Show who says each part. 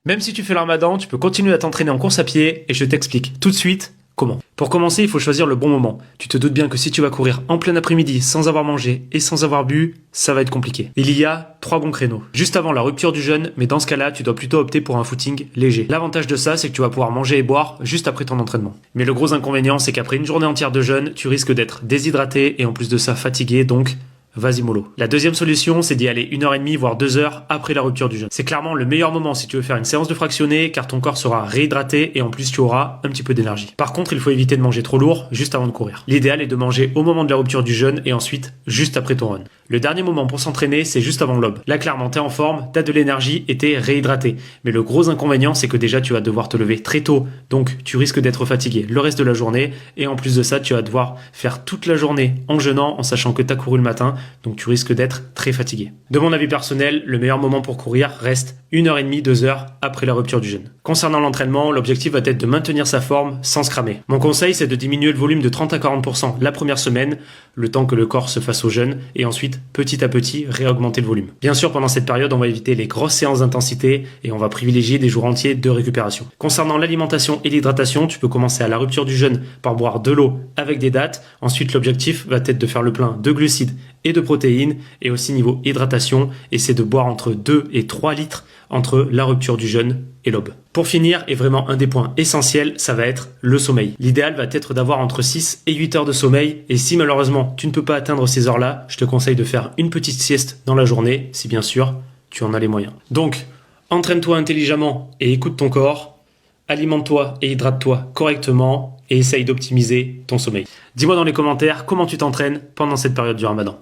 Speaker 1: Même si tu fais le ramadan, tu peux continuer à t'entraîner en course à pied et je t'explique tout de suite comment. Pour commencer, il faut choisir le bon moment. Tu te doutes bien que si tu vas courir en plein après-midi sans avoir mangé et sans avoir bu, ça va être compliqué. Il y a 3 bons créneaux. Juste avant la rupture du jeûne, mais dans ce cas-là, tu dois plutôt opter pour un footing léger. L'avantage de ça, c'est que tu vas pouvoir manger et boire juste après ton entraînement. Mais le gros inconvénient, c'est qu'après une journée entière de jeûne, tu risques d'être déshydraté et en plus de ça fatigué, donc vas-y mollo. La deuxième solution, c'est d'y aller 1h30 voire 2 heures après la rupture du jeûne. C'est clairement le meilleur moment si tu veux faire une séance de fractionné car ton corps sera réhydraté et en plus tu auras un petit peu d'énergie. Par contre, il faut éviter de manger trop lourd juste avant de courir. L'idéal est de manger au moment de la rupture du jeûne et ensuite juste après ton run. Le dernier moment pour s'entraîner, c'est juste avant l'aube. Là, clairement, t'es en forme, t'as de l'énergie et t'es réhydraté. Mais le gros inconvénient, c'est que déjà, tu vas devoir te lever très tôt. Donc, tu risques d'être fatigué le reste de la journée. Et en plus de ça, tu vas devoir faire toute la journée en jeûnant, en sachant que t'as couru le matin. Donc, tu risques d'être très fatigué. De mon avis personnel, le meilleur moment pour courir reste 1h30, 2 heures après la rupture du jeûne. Concernant l'entraînement, l'objectif va être de maintenir sa forme sans se cramer. Mon conseil, c'est de diminuer le volume de 30 à 40% la première semaine, le temps que le corps se fasse au jeûne, et ensuite, petit à petit, réaugmenter le volume. Bien sûr, pendant cette période, on va éviter les grosses séances d'intensité et on va privilégier des jours entiers de récupération. Concernant l'alimentation et l'hydratation, tu peux commencer à la rupture du jeûne par boire de l'eau avec des dattes. Ensuite, l'objectif va être de faire le plein de glucides et de protéines, et aussi niveau hydratation, essaie de boire entre 2 et 3 litres entre la rupture du jeûne et l'aube. Pour finir, et vraiment un des points essentiels, ça va être le sommeil. L'idéal va être d'avoir entre 6 et 8 heures de sommeil, et si malheureusement tu ne peux pas atteindre ces heures-là, je te conseille de faire une petite sieste dans la journée, si bien sûr tu en as les moyens. Donc, entraîne-toi intelligemment et écoute ton corps, alimente-toi et hydrate-toi correctement, et essaye d'optimiser ton sommeil. Dis-moi dans les commentaires comment tu t'entraînes pendant cette période du Ramadan.